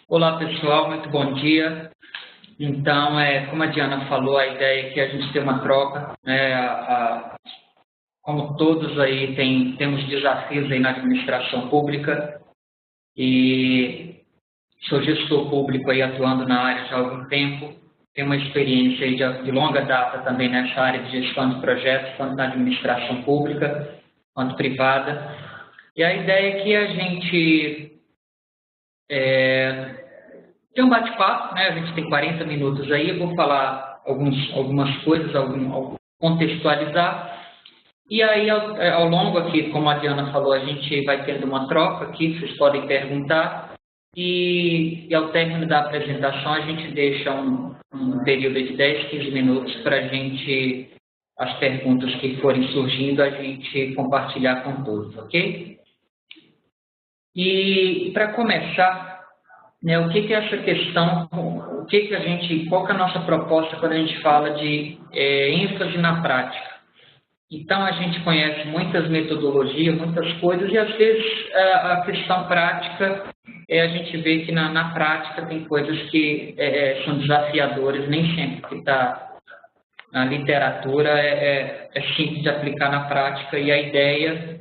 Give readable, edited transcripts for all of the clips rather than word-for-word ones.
Olá, pessoal, muito bom dia. Então, como a Diana falou, a ideia é que a gente tenha uma troca, né? Como todos aí temos desafios aí na administração pública e sou gestor público aí atuando na área já há algum tempo, tenho uma experiência aí de longa data também nessa área de gestão de projetos, tanto na administração pública quanto privada. E a ideia é que a gente tem um bate-papo, né? A gente tem 40 minutos aí, eu vou falar algumas coisas, contextualizar. E aí, ao longo aqui, como a Diana falou, a gente vai tendo uma troca aqui, vocês podem perguntar. E ao término da apresentação, a gente deixa um período de 10, 15 minutos para a gente, as perguntas que forem surgindo, a gente compartilhar com todos, ok? E para começar, né, o que é essa questão, qual que é a nossa proposta quando a gente fala de ênfase na prática? Então, a gente conhece muitas metodologias, muitas coisas, e às vezes a questão prática, a gente vê que na prática tem coisas que são desafiadoras, nem sempre que está na literatura é simples de aplicar na prática, e a ideia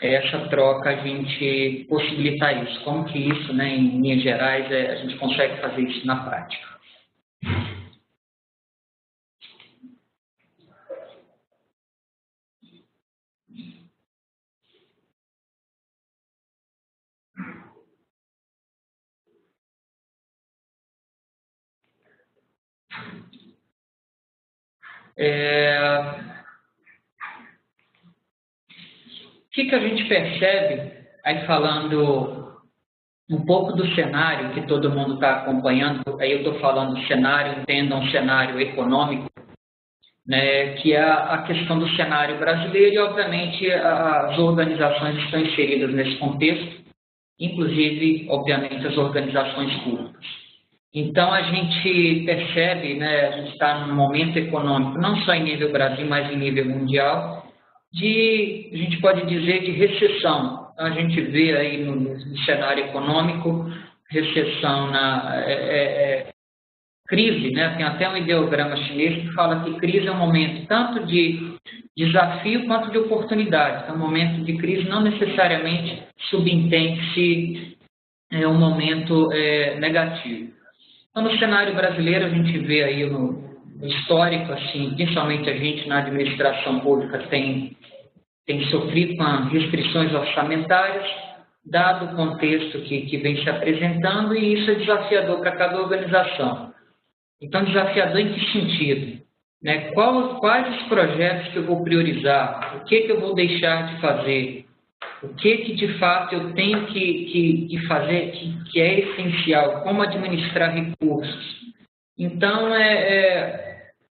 é essa troca, a gente possibilitar isso. Como que isso, né, em linhas gerais, a gente consegue fazer isso na prática? O que a gente percebe, aí falando um pouco do cenário que todo mundo está acompanhando, aí eu estou falando cenário, entenda um cenário econômico, né, que é a questão do cenário brasileiro e, obviamente, as organizações que estão inseridas nesse contexto, inclusive, obviamente, as organizações públicas. Então, a gente percebe, né, a gente está num momento econômico, não só em nível Brasil, mas em nível mundial, a gente pode dizer, de recessão. Então, a gente vê aí no cenário econômico, recessão crise, né? Tem até um ideograma chinês que fala que crise é um momento tanto de desafio quanto de oportunidade. Então, um momento de crise não necessariamente subentende-se um momento negativo. Então, no cenário brasileiro, a gente vê aí no histórico, assim, principalmente a gente na administração pública tem sofrido com restrições orçamentárias, dado o contexto que vem se apresentando, e isso é desafiador para cada organização. Então, desafiador em que sentido? Né? Quais os projetos que eu vou priorizar? O que eu vou deixar de fazer? O que de fato eu tenho que fazer que é essencial? Como administrar recursos? Então,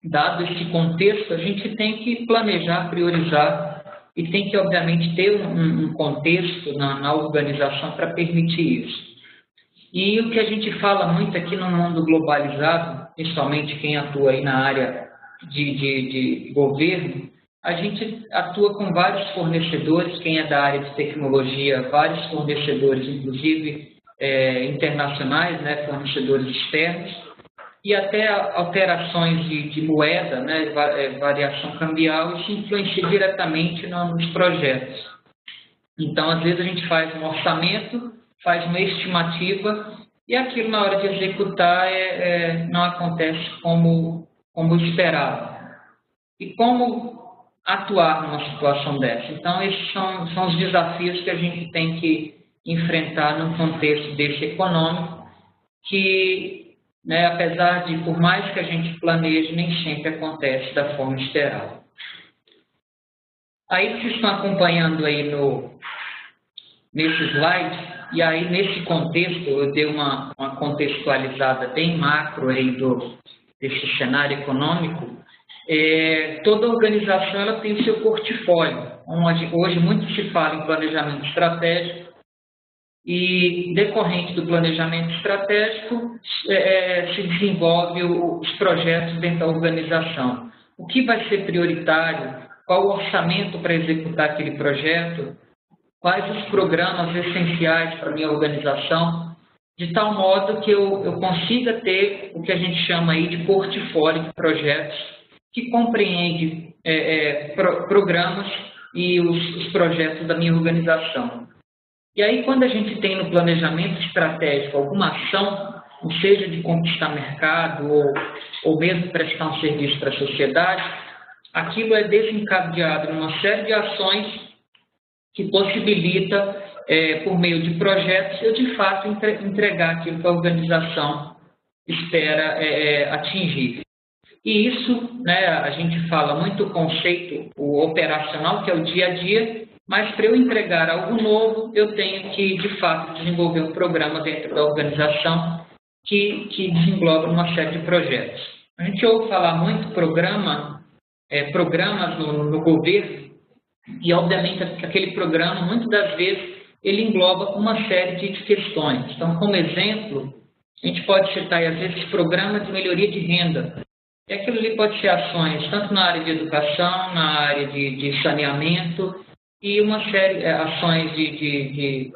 dado esse contexto, a gente tem que planejar, priorizar e tem que, obviamente, ter um contexto na organização para permitir isso. E o que a gente fala muito aqui no mundo globalizado, principalmente quem atua aí na área de governo, a gente atua com vários fornecedores, quem é da área de tecnologia, vários fornecedores, inclusive internacionais, né, fornecedores externos, e até alterações de moeda, né, variação cambial, isso influencia diretamente nos projetos. Então, às vezes a gente faz um orçamento, faz uma estimativa, e aquilo na hora de executar não acontece como esperado. E como atuar numa situação dessa? Então, esses são os desafios que a gente tem que enfrentar num contexto desse econômico, que, né, apesar de, por mais que a gente planeje, nem sempre acontece da forma esperada. Aí vocês estão acompanhando aí nesse slide, e aí nesse contexto eu dei uma contextualizada bem macro aí desse cenário econômico. Toda organização ela tem o seu portfólio, onde hoje muito se fala em planejamento estratégico, e decorrente do planejamento estratégico se desenvolve os projetos dentro da organização. O que vai ser prioritário? Qual o orçamento para executar aquele projeto? Quais os programas essenciais para a minha organização? de tal modo que eu consiga ter o que a gente chama aí de portfólio de projetos, que compreende programas e os projetos da minha organização. E aí, quando a gente tem no planejamento estratégico alguma ação, seja de conquistar mercado ou mesmo prestar um serviço para a sociedade, aquilo é desencadeado numa série de ações que possibilita, por meio de projetos, eu de fato entregar aquilo que a organização espera atingir. E isso, né, a gente fala muito o conceito o operacional, que é o dia a dia, mas para eu entregar algo novo, eu tenho que, de fato, desenvolver um programa dentro da organização que desengloba uma série de projetos. A gente ouve falar muito programas no governo, e obviamente aquele programa, muitas das vezes, ele engloba uma série de questões. Então, como exemplo, a gente pode citar, às vezes, programas de melhoria de renda. E aquilo ali pode ser ações tanto na área de educação, na área de saneamento, e uma série de ações de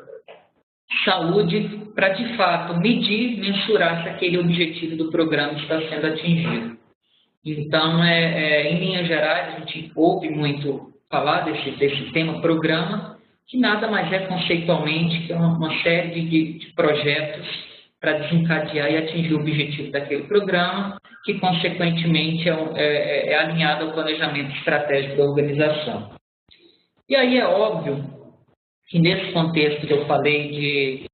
saúde para, de fato, medir, mensurar se aquele objetivo do programa está sendo atingido. Então, em linhas gerais, a gente ouve muito falar desse tema programa, que nada mais é conceitualmente que uma série de projetos para desencadear e atingir o objetivo daquele programa, que, consequentemente, é alinhado ao planejamento estratégico da organização. E aí é óbvio que, nesse contexto que eu falei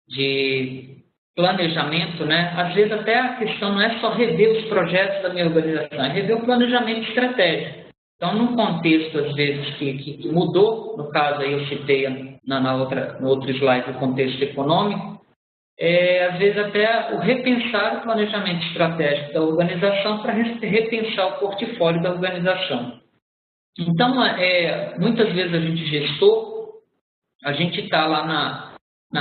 de planejamento, né, às vezes até a questão não é só rever os projetos da minha organização, é rever o planejamento estratégico. Então, num contexto, às vezes, que mudou, no caso aí eu citei no outro slide o contexto econômico, às vezes até o repensar o planejamento estratégico da organização para repensar o portfólio da organização. Então, muitas vezes a gente gestor, a gente está lá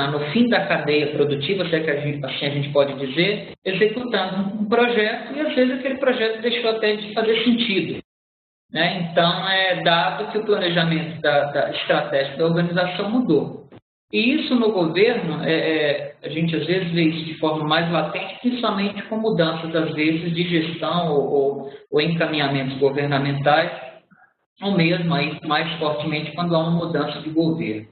no fim da cadeia produtiva, se é que assim a gente pode dizer, executando um projeto e às vezes aquele projeto deixou até de fazer sentido. Né? Então, dado que o planejamento da estratégia da organização mudou. E isso no governo, a gente às vezes vê isso de forma mais latente, principalmente com mudanças, às vezes, de gestão ou encaminhamentos governamentais, ou mesmo aí, mais fortemente quando há uma mudança de governo.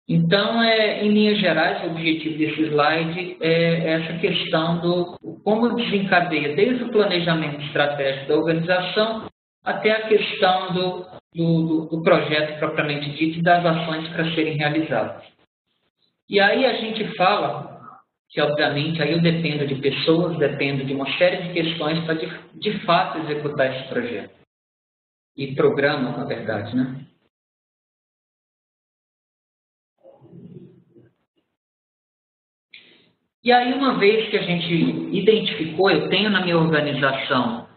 Então, em linhas gerais, o objetivo desse slide é essa questão do como desencadeia desde o planejamento estratégico da organização até a questão do projeto propriamente dito e das ações para serem realizadas. E aí a gente fala que, obviamente, aí eu dependo de pessoas, dependo de uma série de questões para, de fato, executar esse projeto. E programa, na verdade, né? E aí, uma vez que a gente identificou, eu tenho na minha organização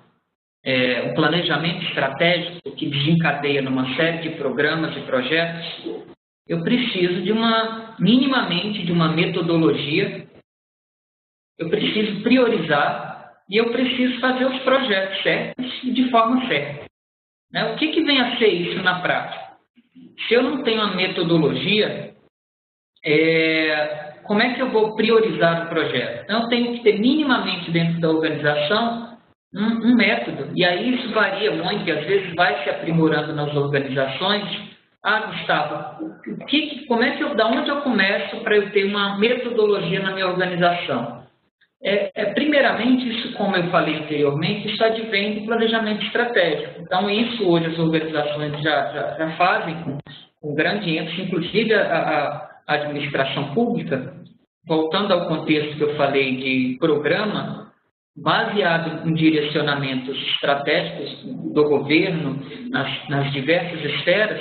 um planejamento estratégico que desencadeia numa série de programas e projetos, eu preciso minimamente de uma metodologia, eu preciso priorizar e eu preciso fazer os projetos certos e de forma certa. Né? O que vem a ser isso na prática? Se eu não tenho uma metodologia, como é que eu vou priorizar o projeto? Então, eu tenho que ter minimamente dentro da organização um método, e aí isso varia muito, e às vezes vai se aprimorando nas organizações. Gustavo, da onde eu começo para eu ter uma metodologia na minha organização? Primeiramente, isso, como eu falei anteriormente, isso advém do planejamento estratégico. Então, isso hoje as organizações já fazem com grande ênfase, inclusive a administração pública, voltando ao contexto que eu falei de programa, baseado em direcionamentos estratégicos do governo nas diversas esferas,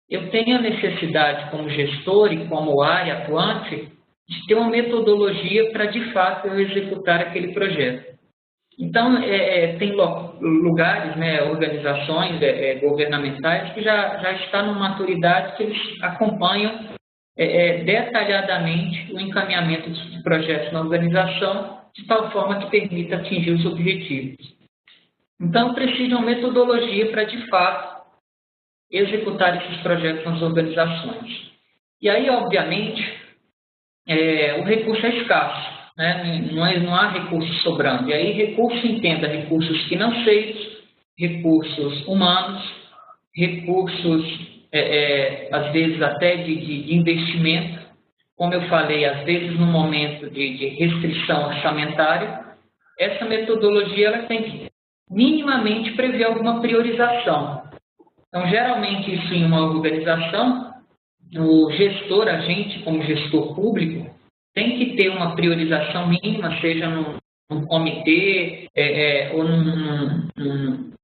eu tenho a necessidade, como gestor e como área atuante, de ter uma metodologia para, de fato, eu executar aquele projeto. Então, tem lugares, né, organizações governamentais que já estão numa maturidade que eles acompanham detalhadamente o encaminhamento de projetos na organização, de tal forma que permita atingir os objetivos. Então, precisa de uma metodologia para, de fato, executar esses projetos nas organizações. E aí, obviamente, o recurso é escasso, né? Não há recursos sobrando. E aí, recurso, entenda, recursos financeiros, recursos humanos, recursos, às vezes, até de investimento. Como eu falei, às vezes, no momento de restrição orçamentária, essa metodologia ela tem que minimamente prever alguma priorização. Então, geralmente, isso em uma organização, o gestor, a gente, como gestor público, tem que ter uma priorização mínima, seja num comitê ou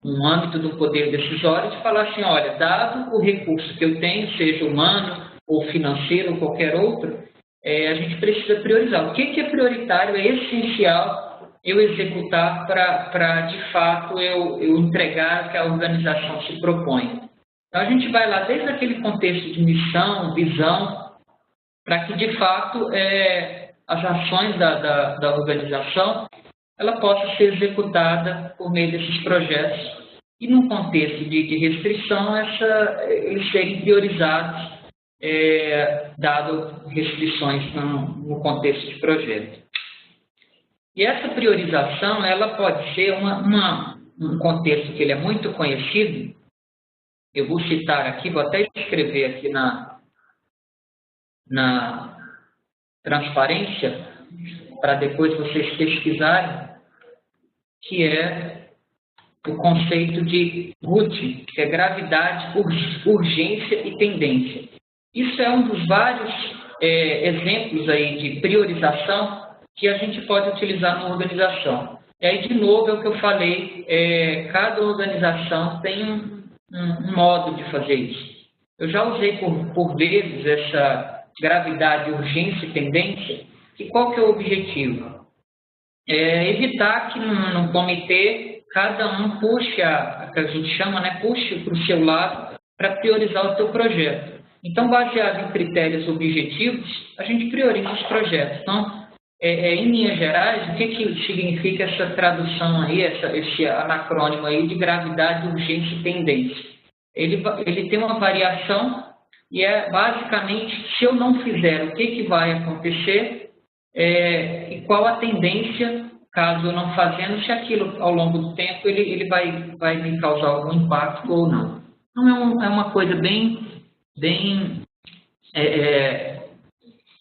num âmbito do poder decisório, de falar assim, olha, dado o recurso que eu tenho, seja humano ou financeiro ou qualquer outro, a gente precisa priorizar. O que é prioritário, é essencial eu executar para de fato, eu entregar o que a organização se propõe. Então, a gente vai lá desde aquele contexto de missão, visão, para que, de fato, as ações da organização ela possa ser executada por meio desses projetos e, num contexto de restrição, eles serem priorizados, dado restrições no contexto de projeto. E essa priorização ela pode ser um contexto que ele é muito conhecido. Eu vou citar aqui, vou até escrever aqui na transparência, para depois vocês pesquisarem, que é o conceito de GUT, que é gravidade, urgência e tendência. Isso é um dos vários exemplos aí de priorização que a gente pode utilizar na organização. E aí, de novo, é o que eu falei, cada organização tem um modo de fazer isso. Eu já usei por vezes essa gravidade, urgência e tendência, e qual que é o objetivo? Evitar que no comitê cada um puxe, que a gente chama, puxe para o seu lado para priorizar o seu projeto. Então, baseado em critérios objetivos, a gente prioriza os projetos. Então, em linhas gerais, o que significa essa tradução aí, esse anacrônimo aí de gravidade, urgência e tendência? Ele tem uma variação e basicamente, se eu não fizer, o que vai acontecer e qual a tendência, caso eu não fazendo, se aquilo ao longo do tempo ele vai me causar algum impacto ou não. Então, é uma coisa bem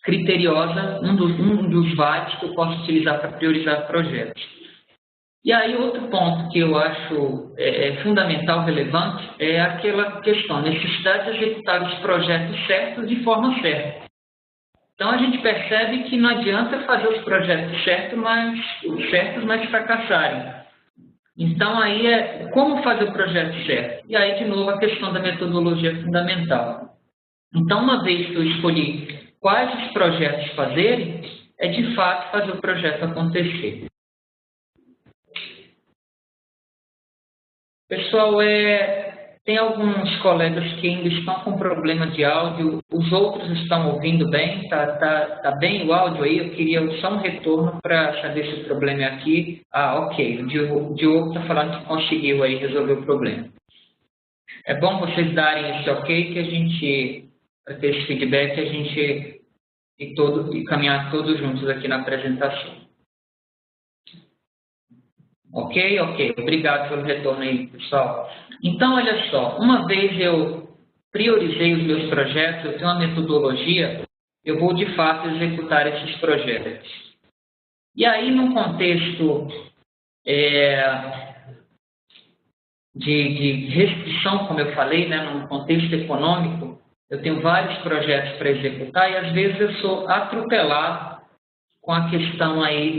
criteriosa, um dos vários que eu posso utilizar para priorizar projetos. E aí, outro ponto que eu acho fundamental, relevante, é aquela questão, necessidade de executar os projetos certos de forma certa. Então, a gente percebe que não adianta fazer os projetos certos, mas fracassarem. Então, aí como fazer o projeto certo? E aí, de novo, a questão da metodologia é fundamental. Então, uma vez que eu escolhi quais os projetos fazerem, é de fato fazer o projeto acontecer. Pessoal, tem alguns colegas que ainda estão com problema de áudio, os outros estão ouvindo bem, tá bem o áudio aí? Eu queria só um retorno para saber se o problema é aqui. Ok, o Diogo está falando que conseguiu aí resolver o problema. É bom vocês darem esse ok, que a gente, para ter esse feedback, a gente e caminhar todos juntos aqui na apresentação. Ok? Obrigado pelo retorno aí, pessoal. Então, olha só, uma vez eu priorizei os meus projetos, eu tenho uma metodologia, eu vou de fato executar esses projetos. E aí, num contexto de restrição, como eu falei, num contexto econômico, eu tenho vários projetos para executar e às vezes eu sou atropelado com a questão aí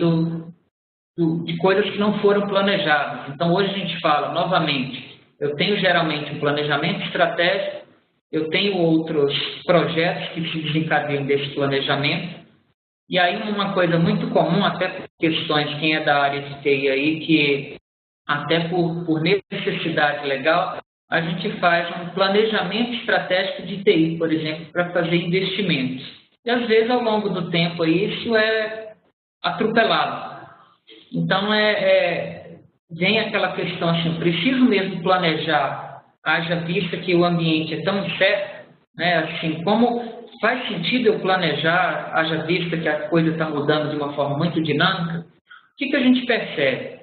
de coisas que não foram planejadas. Então, hoje a gente fala, novamente, eu tenho geralmente um planejamento estratégico, eu tenho outros projetos que se desencadeiam desse planejamento, e aí uma coisa muito comum, até por questões, quem é da área de TI aí, que até por necessidade legal, a gente faz um planejamento estratégico de TI, por exemplo, para fazer investimentos. E às vezes, ao longo do tempo, isso é atropelado. Então, vem aquela questão assim, preciso mesmo planejar, haja vista que o ambiente é tão incerto, assim, como faz sentido eu planejar, haja vista que a coisa está mudando de uma forma muito dinâmica? O que a gente percebe?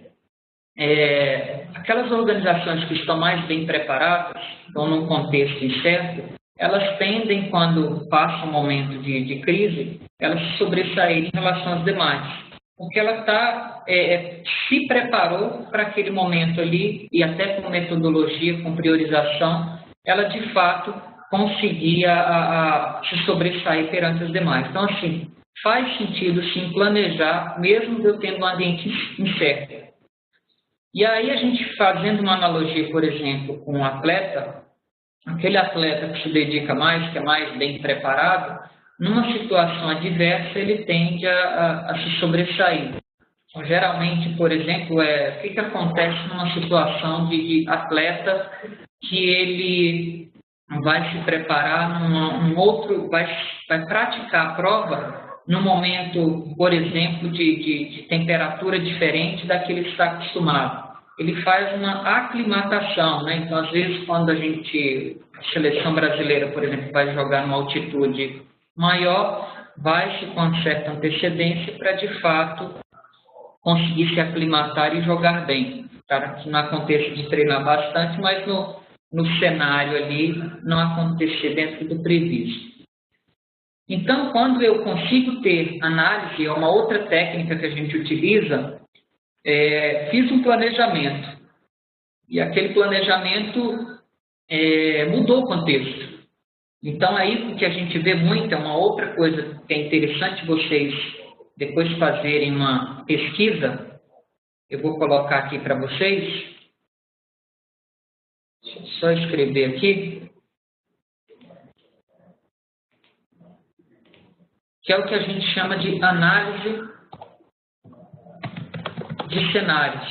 Aquelas organizações que estão mais bem preparadas, estão num contexto incerto, elas tendem, quando passa um momento de crise, elas se sobressaírem em relação às demais. Porque ela se preparou para aquele momento ali, e até com metodologia, com priorização, ela de fato conseguia se sobressair perante as demais. Então, assim, faz sentido sim planejar, mesmo eu tendo um ambiente incerto. E aí a gente fazendo uma analogia, por exemplo, com um atleta, aquele atleta que se dedica mais, que é mais bem preparado, numa situação adversa ele tende a se sobressair. Então, geralmente, por exemplo, o que acontece numa situação de atleta que ele vai se preparar vai praticar a prova num momento, por exemplo, de temperatura diferente da que ele está acostumado. Ele faz uma aclimatação, né? Então, às vezes, quando a seleção brasileira, por exemplo, vai jogar numa altitude maior, vai-se com certa antecedência para, de fato, conseguir se aclimatar e jogar bem. Para que não aconteça de treinar bastante, mas no cenário ali não acontecer dentro do previsto. Então, quando eu consigo ter análise, é uma outra técnica que a gente utiliza, fiz um planejamento. E aquele planejamento mudou o contexto. Então, aí o que a gente vê muito, é uma outra coisa que é interessante vocês depois fazerem uma pesquisa. Eu vou colocar aqui para vocês. Deixa eu só escrever aqui. Que é o que a gente chama de análise de cenários.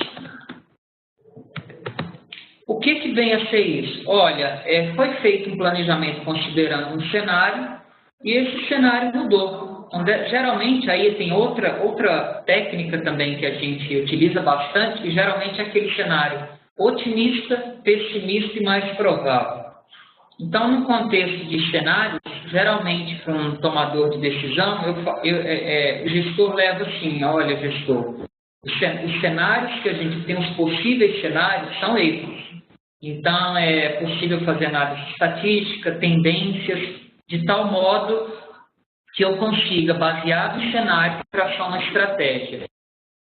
O que vem a ser isso? Olha, foi feito um planejamento considerando um cenário e esse cenário mudou. Então, geralmente, aí tem outra técnica também que a gente utiliza bastante, que geralmente é aquele cenário otimista, pessimista e mais provável. Então, no contexto de cenários, geralmente, para um tomador de decisão, o gestor leva assim, olha, gestor, os cenários que a gente tem, os possíveis cenários, são esses. Então, é possível fazer análise estatística, tendências, de tal modo que eu consiga, baseado em cenário, traçar uma estratégia.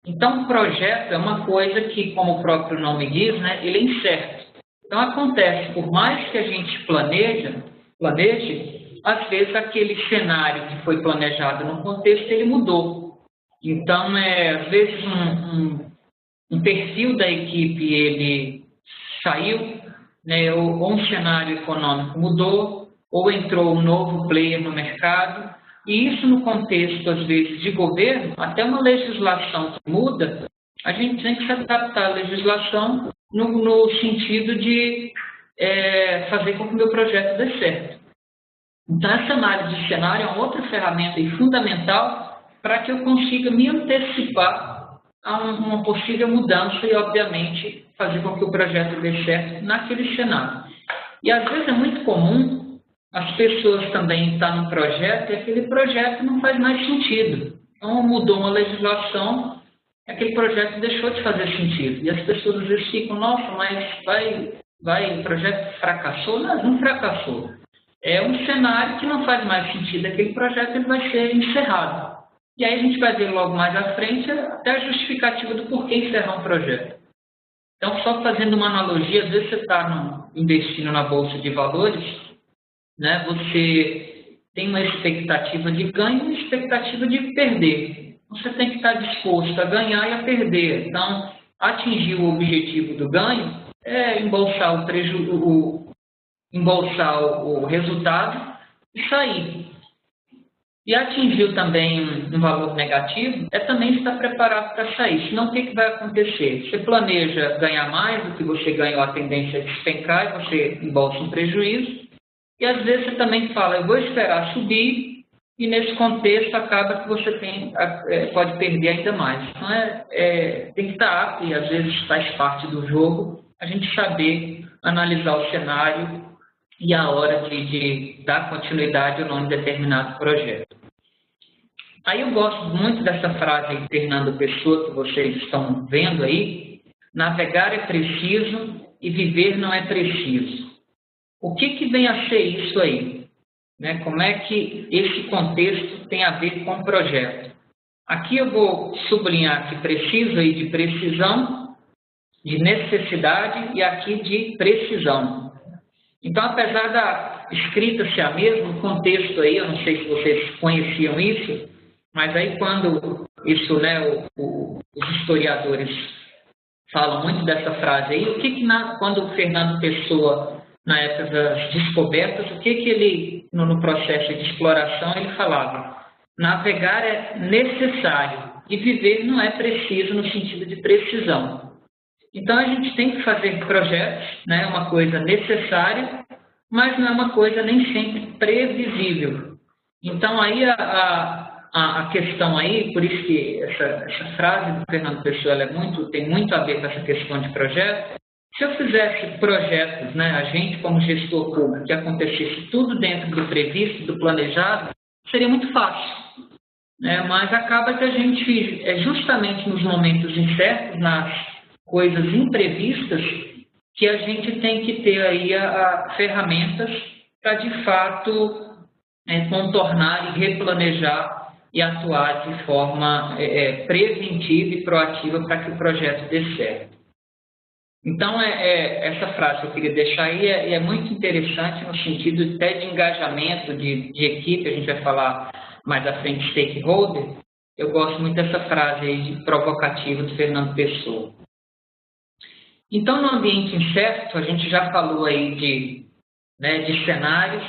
Então, o projeto é uma coisa que, como o próprio nome diz, né, ele é incerto. Então, acontece, por mais que a gente planeje, às vezes aquele cenário que foi planejado no contexto, ele mudou. Então, às vezes um perfil da equipe, ele saiu, né, ou um cenário econômico mudou, ou entrou um novo player no mercado, e isso no contexto, às vezes, de governo, até uma legislação que muda, a gente tem que se adaptar à legislação no sentido de fazer com que o meu projeto dê certo. Então, essa análise de cenário é uma outra ferramenta fundamental para que eu consiga me antecipar a uma possível mudança e, obviamente, fazer com que o projeto dê certo naquele cenário. E, às vezes, é muito comum as pessoas também estarem num projeto e aquele projeto não faz mais sentido. Então, mudou uma legislação, aquele projeto deixou de fazer sentido. E as pessoas às vezes ficam, nossa, mas o projeto fracassou? Não fracassou. É um cenário que não faz mais sentido. Aquele projeto ele vai ser encerrado. E aí a gente vai ver logo mais à frente até a justificativa do porquê encerrar um projeto. Então, só fazendo uma analogia, às vezes você está investindo na Bolsa de Valores, né, você tem uma expectativa de ganho e uma expectativa de perder. Você tem que estar disposto a ganhar e a perder. Então, atingir o objetivo do ganho é embolsar o resultado e sair. E atingir também um valor negativo é também estar preparado para sair. Senão, o que vai acontecer? Você planeja ganhar mais do que você ganhou, a tendência é despencar e você embolsa um prejuízo. E às vezes você também fala, eu vou esperar subir, e nesse contexto acaba que você pode perder ainda mais. Então, tem que estar apto, e às vezes faz parte do jogo, a gente saber analisar o cenário e a hora de dar continuidade ou não em determinado projeto. Aí eu gosto muito dessa frase de Fernando Pessoa que vocês estão vendo aí: navegar é preciso e viver não é preciso. O que vem a ser isso aí? Né? Como é que esse contexto tem a ver com o projeto? Aqui eu vou sublinhar que preciso aí de precisão, de necessidade e aqui de precisão. Então, apesar da escrita ser a mesma, o contexto aí, eu não sei se vocês conheciam isso, mas aí quando isso, né, os historiadores falam muito dessa frase aí, quando o Fernando Pessoa, na época das descobertas, o que ele, no processo de exploração, ele falava? Navegar é necessário e viver não é preciso no sentido de precisão. Então, a gente tem que fazer projetos, né, é uma coisa necessária, mas não é uma coisa nem sempre previsível. Então, aí a questão aí, por isso que essa frase do Fernando Pessoa tem muito a ver com essa questão de projeto. Se eu fizesse projetos, né, a gente como gestor público, que acontecesse tudo dentro do previsto, do planejado, seria muito fácil. Né? Mas acaba que a gente, justamente nos momentos incertos, nas coisas imprevistas, que a gente tem que ter aí ferramentas para, de fato, contornar e replanejar e atuar de forma preventiva e proativa para que o projeto dê certo. Então, essa frase que eu queria deixar aí é muito interessante no sentido até de engajamento de equipe, a gente vai falar mais à frente, stakeholder. Eu gosto muito dessa frase aí provocativa do Fernando Pessoa. Então, no ambiente incerto, a gente já falou aí de cenários,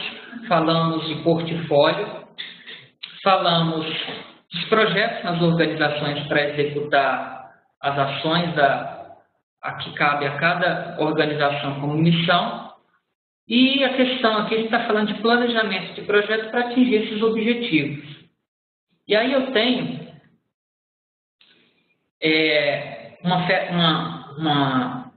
falamos de portfólio, falamos dos projetos nas organizações para executar as ações a que cabe a cada organização como missão. E a questão aqui, a gente está falando de planejamento de projeto para atingir esses objetivos. E aí eu tenho uma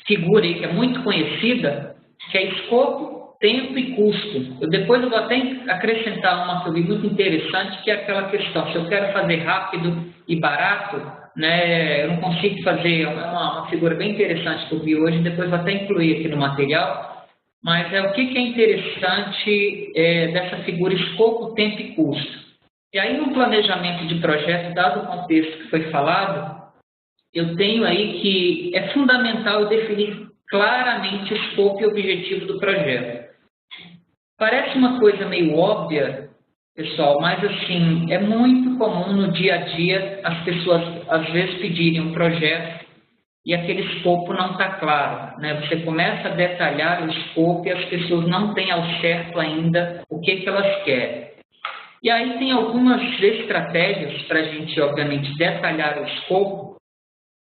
figura aí que é muito conhecida, que é escopo, tempo e custo. Depois eu vou até acrescentar uma que eu vi muito interessante, que é aquela questão: se eu quero fazer rápido e barato, né, eu não consigo fazer. É uma figura bem interessante que eu vi hoje, depois vou até incluir aqui no material. Mas o que é interessante dessa figura escopo, tempo e custo. E aí, no planejamento de projeto, dado o contexto que foi falado, eu tenho aí que é fundamental definir claramente o escopo e o objetivo do projeto. Parece uma coisa meio óbvia, pessoal, mas assim, é muito comum no dia a dia as pessoas às vezes pedirem um projeto e aquele escopo não está claro. Né? Você começa a detalhar o escopo e as pessoas não têm ao certo ainda o que elas querem. E aí tem algumas estratégias para a gente, obviamente, detalhar o escopo,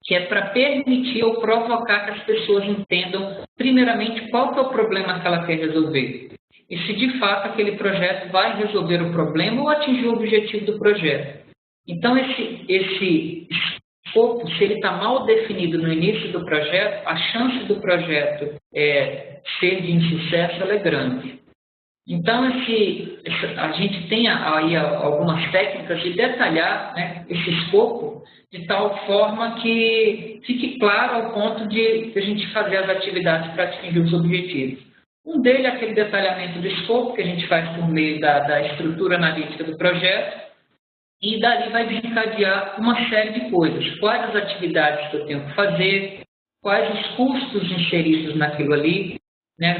que é para permitir ou provocar que as pessoas entendam, primeiramente, qual que é o problema que ela quer resolver. E se, de fato, aquele projeto vai resolver o problema ou atingir o objetivo do projeto. Então, esse escopo, se ele está mal definido no início do projeto, a chance do projeto ser de insucesso ela é grande. Então, a gente tem aí algumas técnicas de detalhar, né, esse escopo de tal forma que fique claro ao ponto de a gente fazer as atividades para atingir os objetivos. Um deles é aquele detalhamento do escopo que a gente faz por meio da estrutura analítica do projeto, e dali vai desencadear uma série de coisas. Quais as atividades que eu tenho que fazer, quais os custos inseridos naquilo ali, né,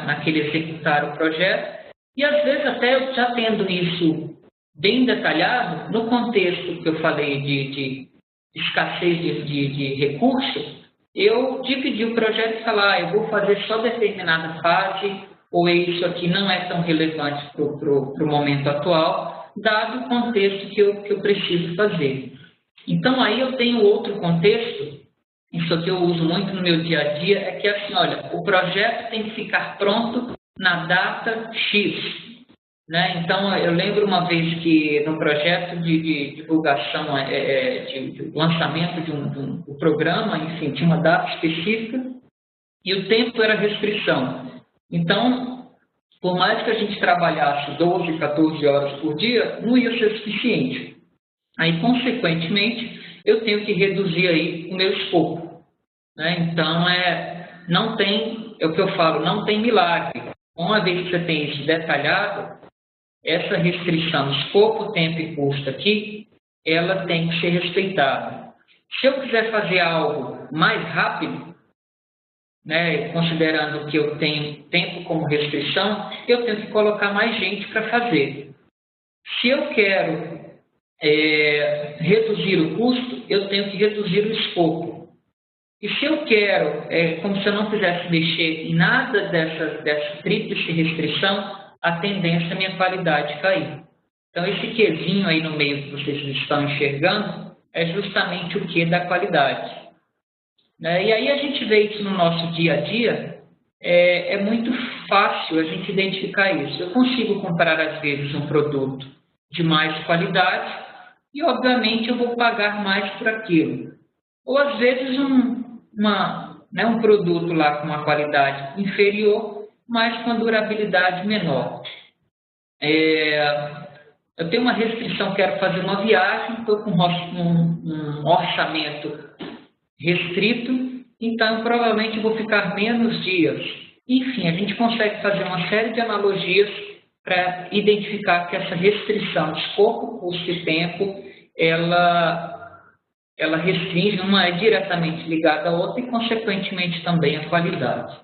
naquele executar o projeto, e às vezes até eu já tendo isso bem detalhado, no contexto que eu falei de escassez de recursos, eu dividi o projeto e falar, eu vou fazer só determinada fase, ou isso aqui não é tão relevante para o momento atual, dado o contexto que eu preciso fazer. Então aí eu tenho outro contexto, isso que eu uso muito no meu dia a dia, é que assim, olha, o projeto tem que ficar pronto na data X. Né? Então, eu lembro uma vez que no projeto de divulgação, de lançamento de um programa, enfim, tinha uma data específica e o tempo era restrição. Então, por mais que a gente trabalhasse 12, 14 horas por dia, não ia ser suficiente. Aí, consequentemente, eu tenho que reduzir aí o meu escopo, né? Então, não tem, é o que eu falo, não tem milagre. Uma vez que você tem isso detalhado, essa restrição escopo, tempo e custo aqui, ela tem que ser respeitada. Se eu quiser fazer algo mais rápido, né, considerando que eu tenho tempo como restrição, eu tenho que colocar mais gente para fazer. Se eu quero reduzir o custo, eu tenho que reduzir o escopo. E se eu quero, como se eu não quisesse mexer em nada dessa tríplice restrição, a tendência é a minha qualidade cair. Então, esse quezinho aí no meio que vocês estão enxergando é justamente o que da qualidade. Né? E aí a gente vê isso no nosso dia a dia, é muito fácil a gente identificar isso. Eu consigo comprar, às vezes, um produto de mais qualidade e, obviamente, eu vou pagar mais por aquilo. Ou, às vezes, um produto lá com uma qualidade inferior, mas com a durabilidade menor. Eu tenho uma restrição, quero fazer uma viagem, estou com um orçamento restrito, então provavelmente vou ficar menos dias. Enfim, a gente consegue fazer uma série de analogias para identificar que essa restrição de escopo, custo e tempo, ela restringe, uma é diretamente ligada à outra e, consequentemente, também a qualidade.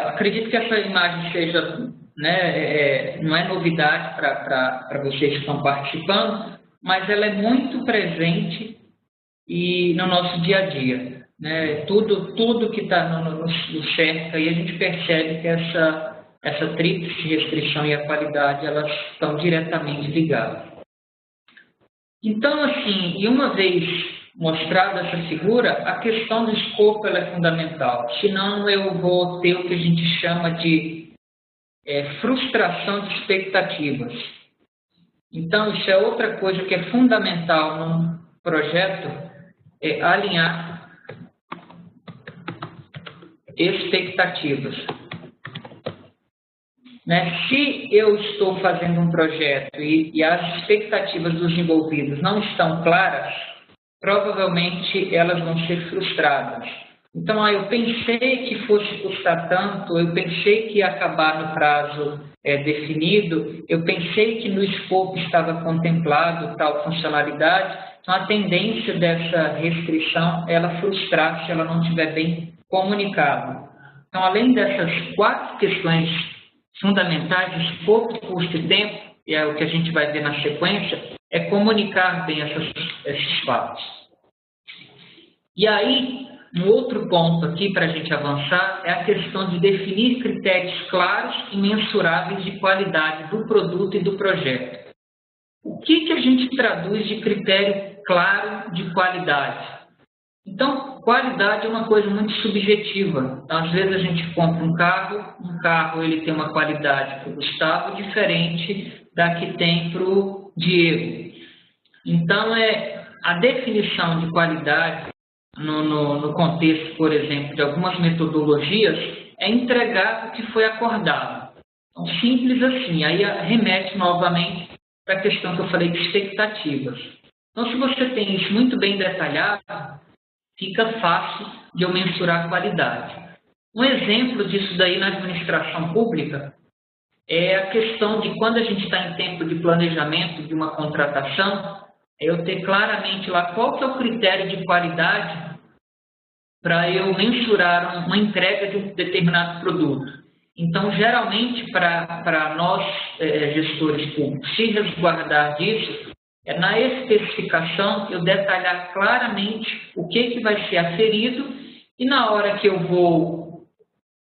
Acredito que essa imagem seja, né, não é novidade para vocês que estão participando, mas ela é muito presente no nosso dia a dia. Né? Tudo que está no cerca, e a gente percebe que essa tríplice restrição e a qualidade, elas estão diretamente ligadas. Então, assim, e uma vez mostrada essa figura, a questão do escopo ela é fundamental. Senão eu vou ter o que a gente chama de frustração de expectativas. Então, isso é outra coisa que é fundamental num projeto, é alinhar expectativas. Né? Se eu estou fazendo um projeto e as expectativas dos envolvidos não estão claras, provavelmente elas vão ser frustradas. Então, eu pensei que fosse custar tanto, eu pensei que ia acabar no prazo definido, eu pensei que no escopo estava contemplado tal funcionalidade. Então, a tendência dessa restrição é ela frustrar se ela não estiver bem comunicada. Então, além dessas 4 questões fundamentais, escopo, custo e tempo, e é o que a gente vai ver na sequência, é comunicar bem esses fatos. E aí, um outro ponto aqui para a gente avançar é a questão de definir critérios claros e mensuráveis de qualidade do produto e do projeto. O que a gente traduz de critério claro de qualidade? Então, qualidade é uma coisa muito subjetiva. Então, às vezes a gente compra um carro ele tem uma qualidade para o Gustavo diferente da que tem para o Diego. Então, a definição de qualidade no contexto, por exemplo, de algumas metodologias, é entregar o que foi acordado. Então, simples assim. Aí remete novamente para a questão que eu falei de expectativas. Então, se você tem isso muito bem detalhado, fica fácil de eu mensurar a qualidade. Um exemplo disso daí na administração pública é a questão de quando a gente está em tempo de planejamento de uma contratação, eu ter claramente lá qual que é o critério de qualidade para eu mensurar uma entrega de um determinado produto. Então, geralmente, para nós, gestores públicos, se resguardar disso, na especificação eu detalhar claramente o que vai ser aferido e na hora que eu vou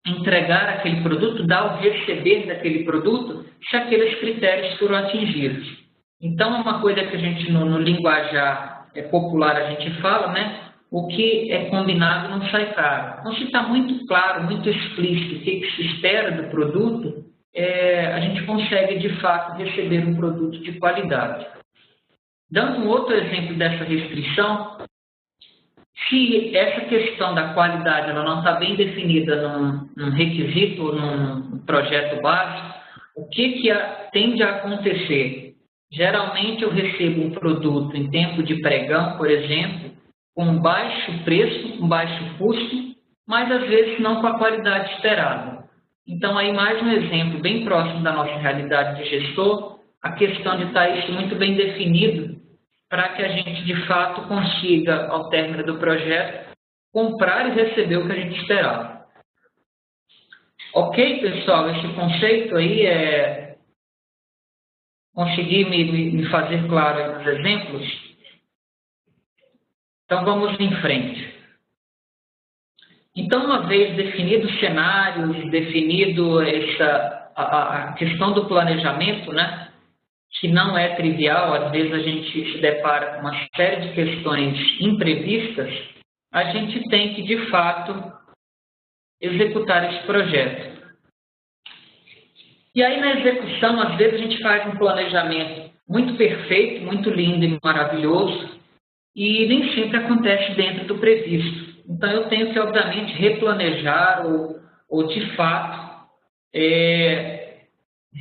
entregar aquele produto, dar o receber daquele produto, se aqueles critérios foram atingidos. Então, é uma coisa que a gente, no linguajar popular, a gente fala, né? O que é combinado não sai caro. Então, se está muito claro, muito explícito o que se espera do produto, a gente consegue, de fato, receber um produto de qualidade. Dando um outro exemplo dessa restrição, Se essa questão da qualidade ela não está bem definida num requisito, num projeto básico, o que tende a acontecer? Geralmente eu recebo um produto em tempo de pregão, por exemplo, com baixo preço, com baixo custo, mas às vezes não com a qualidade esperada. Então, aí mais um exemplo bem próximo da nossa realidade de gestor, a questão de estar isso muito bem definido para que a gente, de fato, consiga, ao término do projeto, comprar e receber o que a gente esperava. Ok, pessoal? Esse conceito aí consegui me fazer claro aí nos exemplos? Então, vamos em frente. Então, uma vez definido os cenários, definido a questão do planejamento, né, que não é trivial, às vezes a gente se depara com uma série de questões imprevistas, a gente tem que, de fato, executar esse projeto. E aí, na execução, às vezes a gente faz um planejamento muito perfeito, muito lindo e maravilhoso, e nem sempre acontece dentro do previsto. Então, eu tenho que, obviamente, replanejar ou de fato,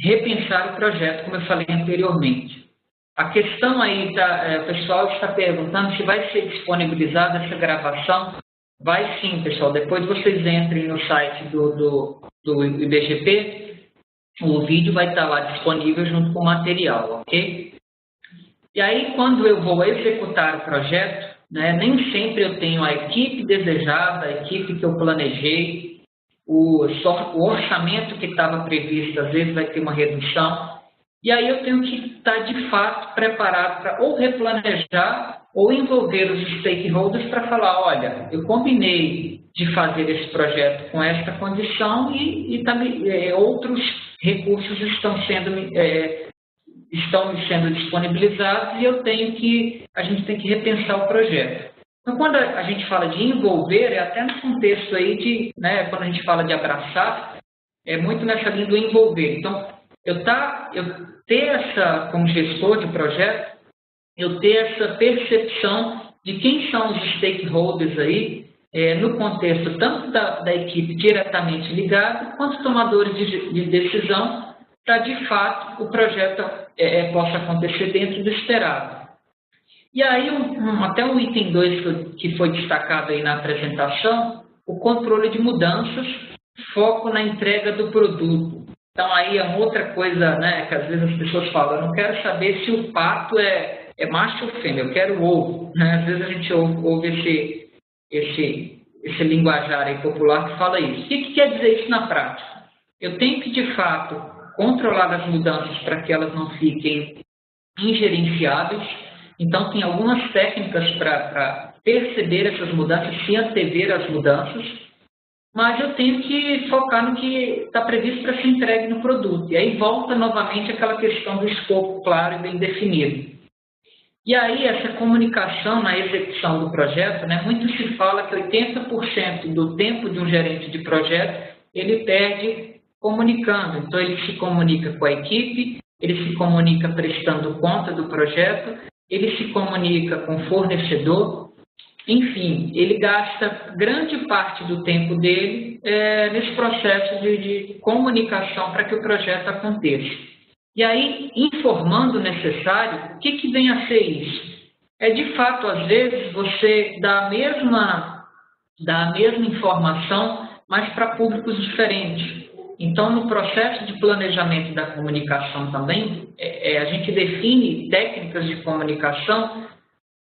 repensar o projeto, como eu falei anteriormente. A questão aí, o pessoal está perguntando se vai ser disponibilizada essa gravação. Vai sim, pessoal. Depois vocês entrem no site do IBGP, o vídeo vai estar lá disponível junto com o material, ok? E aí, quando eu vou executar o projeto, né, nem sempre eu tenho a equipe desejada, a equipe que eu planejei, o orçamento que estava previsto, às vezes vai ter uma redução, e aí eu tenho que estar, de fato, preparado para ou replanejar ou envolver os stakeholders para falar, olha, eu combinei de fazer esse projeto com esta condição e também outros recursos estão sendo disponibilizados e a gente tem que repensar o projeto. Então, quando a gente fala de envolver, é até no contexto aí né, quando a gente fala de abraçar, é muito nessa linha do envolver. Então, eu ter como gestor de projeto, eu ter essa percepção de quem são os stakeholders aí, no contexto tanto da equipe diretamente ligada, quanto tomadores de decisão, para, de fato, o projeto possa acontecer dentro do esperado. E aí, até o item 2 que foi destacado aí na apresentação, o controle de mudanças, foco na entrega do produto. Então, aí é outra coisa, né, que às vezes as pessoas falam, eu não quero saber se o pato é macho ou fêmea, eu quero o ovo. Né? Às vezes a gente ouve esse linguajar aí popular que fala isso. O que quer dizer isso na prática? Eu tenho que, de fato, controlar as mudanças para que elas não fiquem ingerenciáveis. Então, tem algumas técnicas para perceber essas mudanças, se antever as mudanças, mas eu tenho que focar no que está previsto para ser entregue no produto. E aí volta novamente aquela questão do escopo claro e bem definido. E aí, essa comunicação na execução do projeto, né, muito se fala que 80% do tempo de um gerente de projeto, ele perde comunicando. Então, ele se comunica com a equipe, ele se comunica prestando conta do projeto, ele se comunica com o fornecedor, enfim, ele gasta grande parte do tempo dele nesse processo de comunicação para que o projeto aconteça. E aí, informando o necessário, o que vem a ser isso? De fato, às vezes, você dá a mesma informação, mas para públicos diferentes. Então, no processo de planejamento da comunicação também, a gente define técnicas de comunicação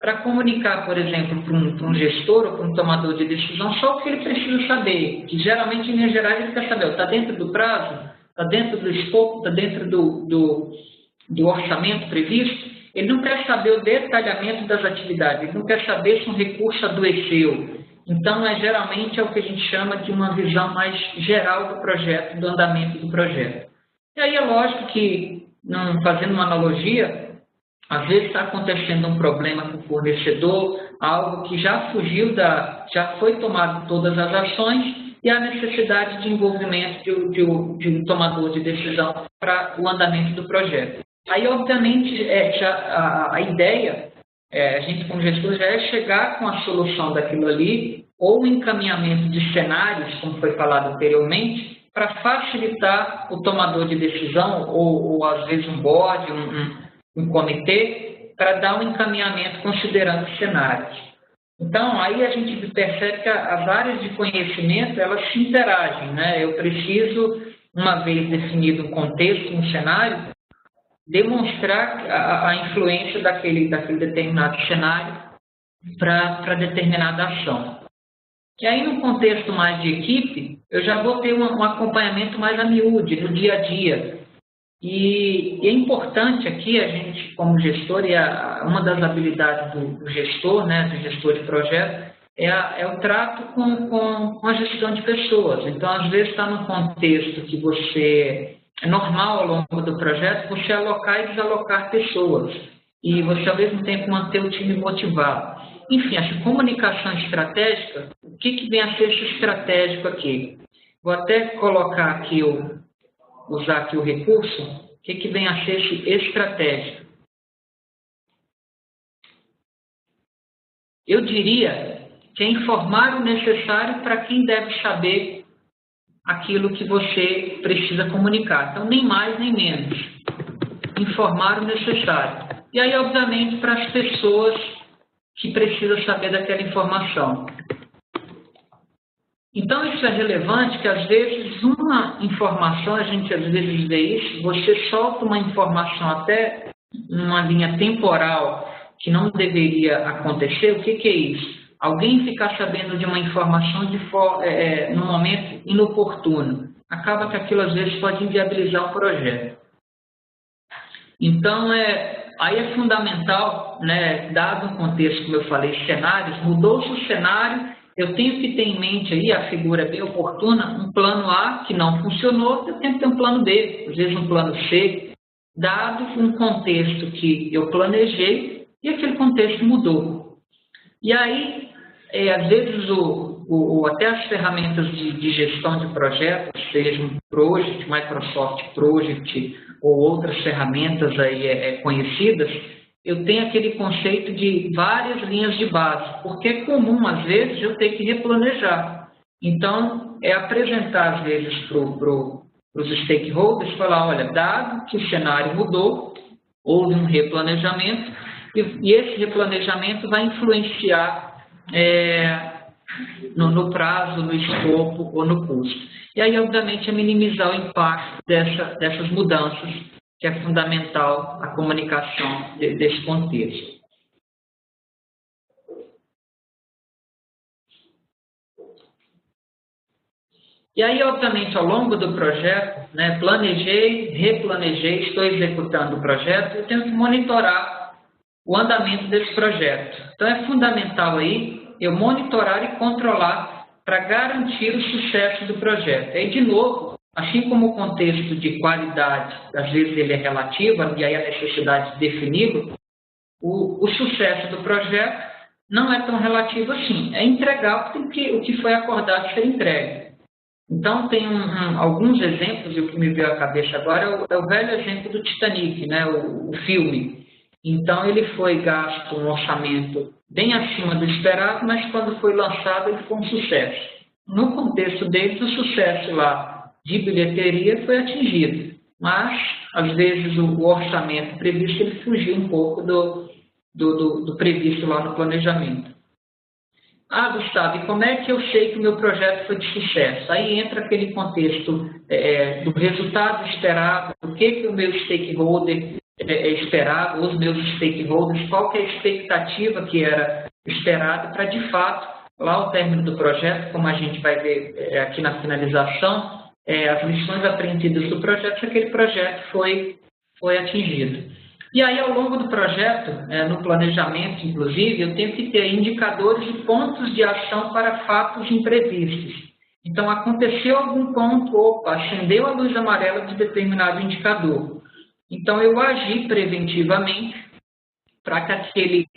para comunicar, por exemplo, para um gestor ou para um tomador de decisão só o que ele precisa saber. Que geralmente, em linhas gerais, ele quer saber, está dentro do prazo? Está dentro do escopo? Está dentro do orçamento previsto? Ele não quer saber o detalhamento das atividades, ele não quer saber se um recurso adoeceu. Então, geralmente é o que a gente chama de uma visão mais geral do projeto, do andamento do projeto. E aí é lógico que, fazendo uma analogia, às vezes está acontecendo um problema com o fornecedor, algo que já foi tomado todas as ações e há necessidade de envolvimento de um tomador de decisão para o andamento do projeto. Aí, obviamente, a ideia A gente, como gestor, já é chegar com a solução daquilo ali, ou o encaminhamento de cenários, como foi falado anteriormente, para facilitar o tomador de decisão, ou às vezes um board, um comitê, para dar um encaminhamento considerando os cenários. Então, aí a gente percebe que as áreas de conhecimento, elas se interagem, né? Eu preciso, uma vez definido um contexto, um cenário, demonstrar a influência daquele determinado cenário para determinada ação. E aí, no contexto mais de equipe, eu já vou ter um acompanhamento mais a miúde, no dia a dia. E é importante aqui, a gente, como gestor, e uma das habilidades do gestor, né, do gestor de projeto, é o trato com a gestão de pessoas. Então, às vezes, está num contexto que você... É normal, ao longo do projeto, você alocar e desalocar pessoas. E você, ao mesmo tempo, manter o time motivado. Enfim, essa comunicação estratégica, o que vem a ser esse estratégico aqui? Vou até colocar aqui, usar aqui o recurso, o que vem a ser esse estratégico? Eu diria que é informar o necessário para quem deve saber aquilo que você precisa comunicar. Então, nem mais nem menos. Informar o necessário. E aí, obviamente, para as pessoas que precisam saber daquela informação. Então, isso é relevante, que às vezes uma informação, a gente às vezes vê isso, você solta uma informação até numa linha temporal que não deveria acontecer. O que é isso? Alguém ficar sabendo de uma informação no momento inoportuno. Acaba que aquilo às vezes pode inviabilizar o projeto. Então, aí é fundamental, né, dado o contexto, como eu falei, cenários, mudou-se o cenário, eu tenho que ter em mente aí, a figura bem oportuna, um plano A que não funcionou, eu tenho que ter um plano B, às vezes um plano C, dado um contexto que eu planejei e aquele contexto mudou. E aí, às vezes, até as ferramentas de gestão de projetos, sejam Project, Microsoft Project ou outras ferramentas aí, conhecidas, eu tenho aquele conceito de várias linhas de base, porque é comum, às vezes, eu ter que replanejar. Então, é apresentar, às vezes, para os stakeholders, falar, olha, dado que o cenário mudou, houve um replanejamento, e esse replanejamento vai influenciar no prazo, no escopo ou no custo. E aí, obviamente, é minimizar o impacto dessas mudanças, que é fundamental a comunicação desse contexto. E aí, obviamente, ao longo do projeto, né, planejei, replanejei, estou executando o projeto, eu tenho que monitorar o andamento desse projeto. Então, é fundamental aí eu monitorar e controlar para garantir o sucesso do projeto. E, de novo, assim como o contexto de qualidade, às vezes ele é relativo, e aí a necessidade de defini-lo, o sucesso do projeto não é tão relativo assim. É entregar o que foi acordado ser entregue. Então, tem alguns exemplos, e o que me veio à cabeça agora é o velho exemplo do Titanic, né, o filme. Então, ele foi gasto um orçamento bem acima do esperado, mas quando foi lançado, ele foi um sucesso. No contexto deles, o sucesso lá de bilheteria foi atingido, mas, às vezes, o orçamento previsto ele fugiu um pouco do previsto lá no planejamento. Ah, Gustavo, e como é que eu sei que o meu projeto foi de sucesso? Aí entra aquele contexto do resultado esperado, o que o meu stakeholder esperava, os meus stakeholders, qual que é a expectativa que era esperada para, de fato, lá ao término do projeto, como a gente vai ver aqui na finalização, as lições aprendidas do projeto, se aquele projeto foi atingido. E aí, ao longo do projeto, no planejamento, inclusive, eu tenho que ter indicadores e pontos de ação para fatos imprevistos. Então, aconteceu algum ponto, acendeu a luz amarela de determinado indicador. Então, eu agi preventivamente para que aquele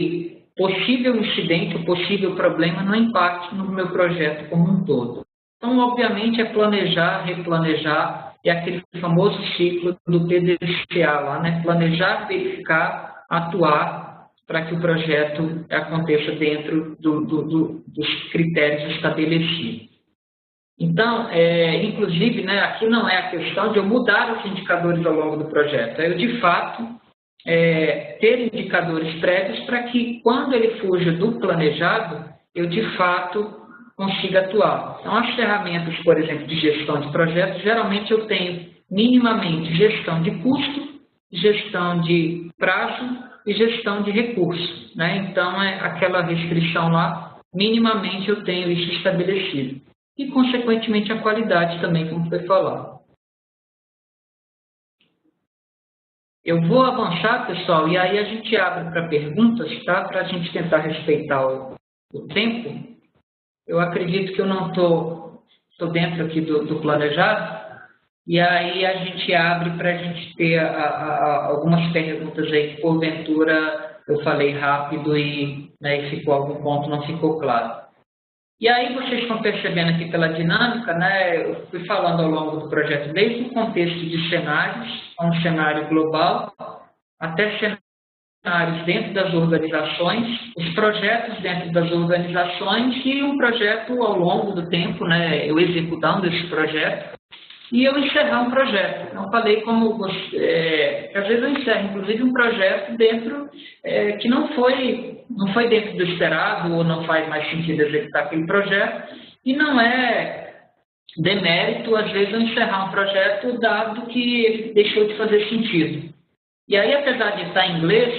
possível incidente, o possível problema, não impacte no meu projeto como um todo. Então, obviamente, é planejar, replanejar, é aquele famoso ciclo do PDCA lá, né? Planejar, verificar, atuar para que o projeto aconteça dentro dos critérios estabelecidos. Então, inclusive, né, aqui não é a questão de eu mudar os indicadores ao longo do projeto, é eu, de fato, ter indicadores prévios para que, quando ele fuja do planejado, eu, de fato, consiga atuar. Então, as ferramentas, por exemplo, de gestão de projetos, geralmente eu tenho minimamente gestão de custo, gestão de prazo e gestão de recursos, né? Então, aquela restrição lá, minimamente eu tenho isso estabelecido. E, consequentemente, a qualidade também, como foi falado. Eu vou avançar, pessoal, e aí a gente abre para perguntas, tá? Para a gente tentar respeitar o tempo. Eu acredito que eu não estou dentro aqui do planejado, e aí a gente abre para a gente ter algumas perguntas aí que, porventura, eu falei rápido e, né, e ficou algum ponto, não ficou claro. E aí vocês estão percebendo aqui pela dinâmica, né, eu fui falando ao longo do projeto, desde o contexto de cenários, um cenário global, até cenários dentro das organizações, os projetos dentro das organizações e um projeto ao longo do tempo, né, eu executando esse projeto, e eu encerrar um projeto. Então, falei como você, às vezes eu encerro, inclusive, um projeto dentro que não foi dentro do esperado ou não faz mais sentido executar aquele projeto, e não é demérito, às vezes, eu encerrar um projeto dado que ele deixou de fazer sentido. E aí, apesar de estar em inglês,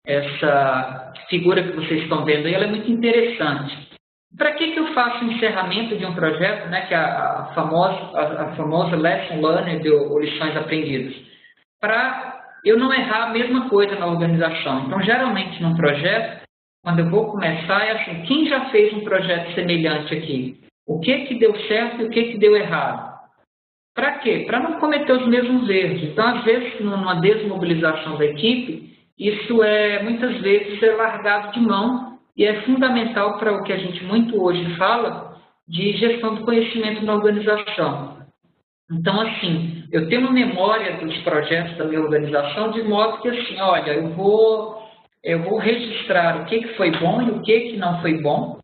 essa figura que vocês estão vendo aí, ela é muito interessante. Para que eu faço o encerramento de um projeto, né, que é a famosa lesson learned ou lições aprendidas? Para eu não errar a mesma coisa na organização. Então, geralmente, num projeto, quando eu vou começar, é assim, quem já fez um projeto semelhante aqui? O que deu certo e o que deu errado? Para quê? Para não cometer os mesmos erros. Então, às vezes, numa desmobilização da equipe, isso muitas vezes é largado de mão e é fundamental para o que a gente muito hoje fala de gestão do conhecimento na organização. Então, assim, eu tenho uma memória dos projetos da minha organização de modo que, assim, olha, eu vou registrar o que foi bom e o que não foi bom,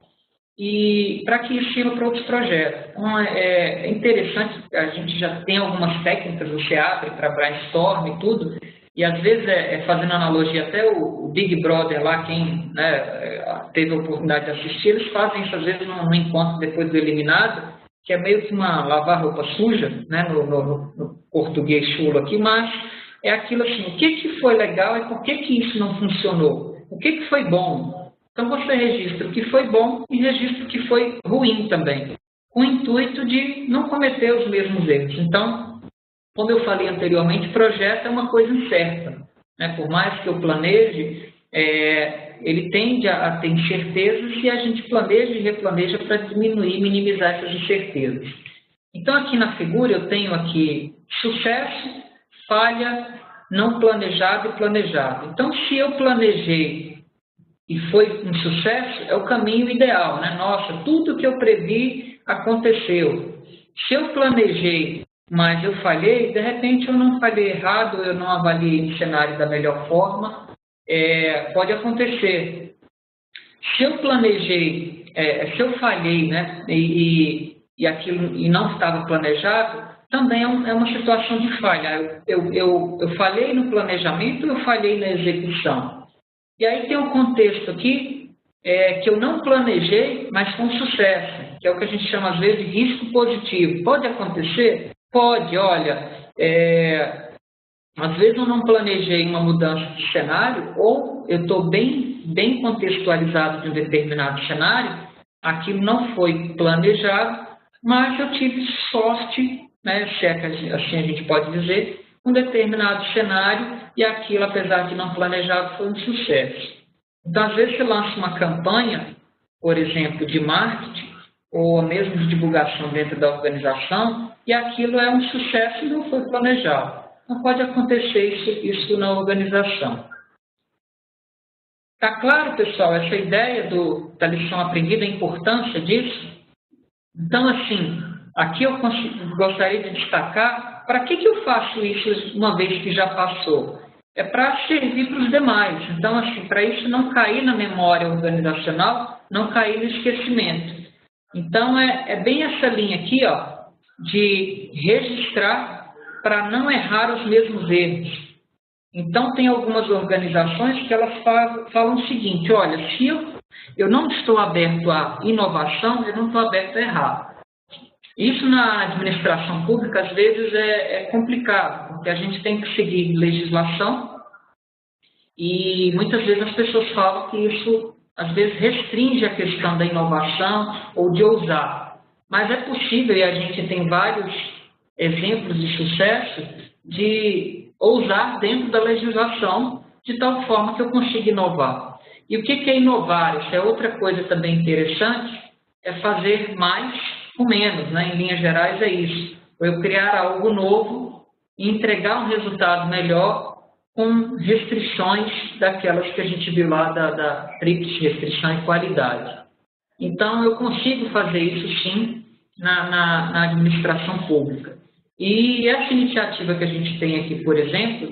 e para que isso sirva para outros projetos. Então, é interessante, a gente já tem algumas técnicas, você abre para brainstorm e tudo, e às vezes, fazendo analogia, até o Big Brother lá, quem, né, teve a oportunidade de assistir, eles fazem isso às vezes num encontro depois do eliminado, que é meio que uma lavar roupa suja, né, no português chulo aqui, mas é aquilo assim, o que foi legal e por que isso não funcionou? O que foi bom? Então você registra o que foi bom e registra o que foi ruim também, com o intuito de não cometer os mesmos erros. Então, como eu falei anteriormente, projeto é uma coisa incerta, né? Por mais que eu planeje, ele tende a ter incertezas e a gente planeja e replaneja para diminuir, minimizar essas incertezas. Então, aqui na figura eu tenho aqui sucesso, falha, não planejado e planejado. Então, se eu planejei e foi um sucesso, é o caminho ideal, né? Nossa, tudo que eu previ aconteceu. Se eu planejei, mas eu falhei, de repente eu não falhei errado, eu não avaliei o cenário da melhor forma, pode acontecer. Se eu planejei, se eu falhei, né, e não estava planejado, também é uma situação de falha. Eu falhei no planejamento, eu falhei na execução. E aí tem um contexto aqui que eu não planejei, mas com sucesso, que é o que a gente chama às vezes de risco positivo. Pode acontecer? Pode, olha, às vezes eu não planejei uma mudança de cenário, ou eu estou bem contextualizado de um determinado cenário, aquilo não foi planejado, mas eu tive sorte, né, se é que assim a gente pode dizer, um determinado cenário, e aquilo, apesar de não planejado, foi um sucesso. Então, às vezes você lança uma campanha, por exemplo, de marketing, ou mesmo de divulgação dentro da organização, e aquilo é um sucesso e não foi planejado. Não pode acontecer isso na organização. Está claro, pessoal, essa ideia da lição aprendida, a importância disso? Então, assim, aqui eu gostaria de destacar para que eu faço isso uma vez que já passou. é para servir para os demais. Então, assim, para isso não cair na memória organizacional, não cair no esquecimento. Então, é bem essa linha aqui, ó, de registrar para não errar os mesmos erros. Então, tem algumas organizações que elas falam o seguinte, olha, se eu não estou aberto à inovação, eu não estou aberto a errar. Isso na administração pública, às vezes, é complicado, porque a gente tem que seguir legislação e muitas vezes as pessoas falam que isso, às vezes, restringe a questão da inovação ou de ousar. Mas é possível, e a gente tem vários exemplos de sucesso, de ousar dentro da legislação, de tal forma que eu consiga inovar. E o que é inovar? Isso é outra coisa também interessante, é fazer mais com menos, né? Em linhas gerais é isso. Eu criar algo novo e entregar um resultado melhor com restrições daquelas que a gente viu lá da TRIPS, restrição e qualidade. Então, eu consigo fazer isso sim na administração pública. E essa iniciativa que a gente tem aqui, por exemplo,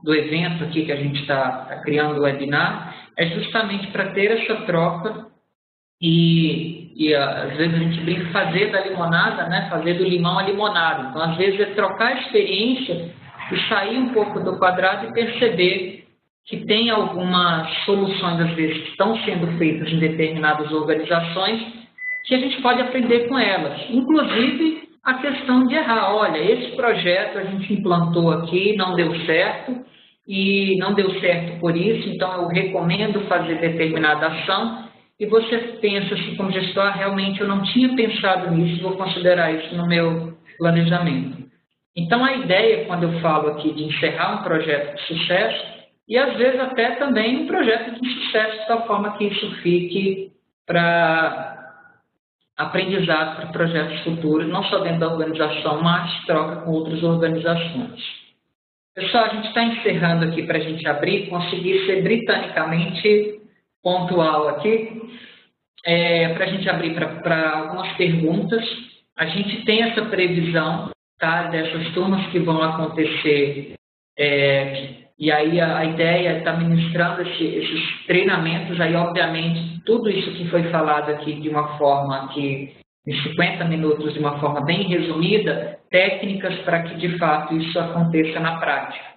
do evento aqui que a gente está criando o webinar, é justamente para ter essa troca e às vezes a gente brinca fazer da limonada, né? Fazer do limão a limonada. Então, às vezes, é trocar a experiência e sair um pouco do quadrado e perceber que tem algumas soluções, às vezes, que estão sendo feitas em determinadas organizações que a gente pode aprender com elas. Inclusive, a questão de errar. Olha, esse projeto a gente implantou aqui, não deu certo, e não deu certo por isso, então eu recomendo fazer determinada ação, e você pensa assim, como gestor, realmente eu não tinha pensado nisso, vou considerar isso no meu planejamento. Então, a ideia, quando eu falo aqui de encerrar um projeto de sucesso, e às vezes até também um projeto de sucesso, de tal forma que isso fique para aprendizado para projetos futuros, não só dentro da organização, mas troca com outras organizações. Pessoal, a gente está encerrando aqui para a gente abrir, conseguir ser britanicamente pontual aqui, para a gente abrir para algumas perguntas. A gente tem essa previsão, tá, dessas turmas que vão acontecer, e aí a ideia é estar ministrando esses treinamentos, aí obviamente tudo isso que foi falado aqui de uma forma que, em 50 minutos, de uma forma bem resumida, técnicas para que de fato isso aconteça na prática.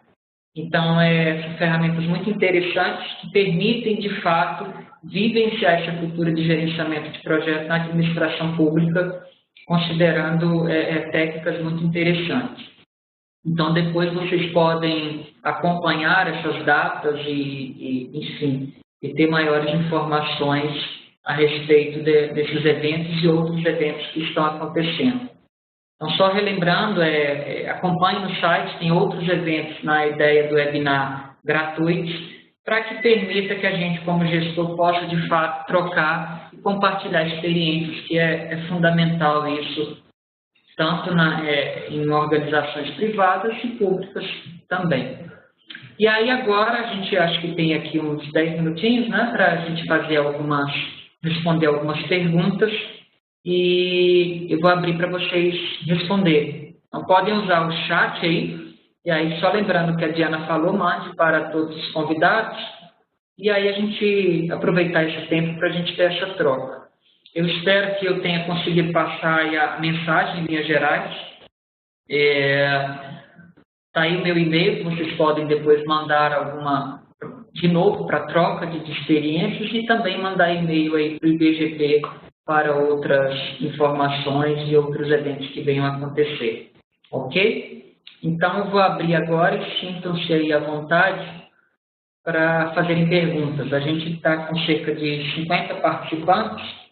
Então, são ferramentas muito interessantes que permitem, de fato, vivenciar essa cultura de gerenciamento de projetos na administração pública, considerando técnicas muito interessantes. Então, depois vocês podem acompanhar essas datas enfim, e ter maiores informações a respeito desses eventos e outros eventos que estão acontecendo. Então, só relembrando, acompanhe no site, tem outros eventos na ideia do webinar gratuitos, para que permita que a gente, como gestor, possa, de fato, trocar e compartilhar experiências, que é fundamental isso, tanto em organizações privadas e públicas também. E aí agora a gente acho que tem aqui uns 10 minutinhos, né, para a gente responder algumas perguntas e eu vou abrir para vocês responderem. Então podem usar o chat aí, e aí só lembrando que a Diana falou, mande para todos os convidados, e aí a gente aproveitar esse tempo para a gente ter essa troca. Eu espero que eu tenha conseguido passar aí a mensagem em linhas gerais. Está aí o meu e-mail, que vocês podem depois mandar de novo para troca de experiências e também mandar e-mail aí para o IBGP para outras informações e outros eventos que venham a acontecer. Ok? Então eu vou abrir agora e sintam-se aí à vontade para fazerem perguntas. A gente está com cerca de 50 participantes.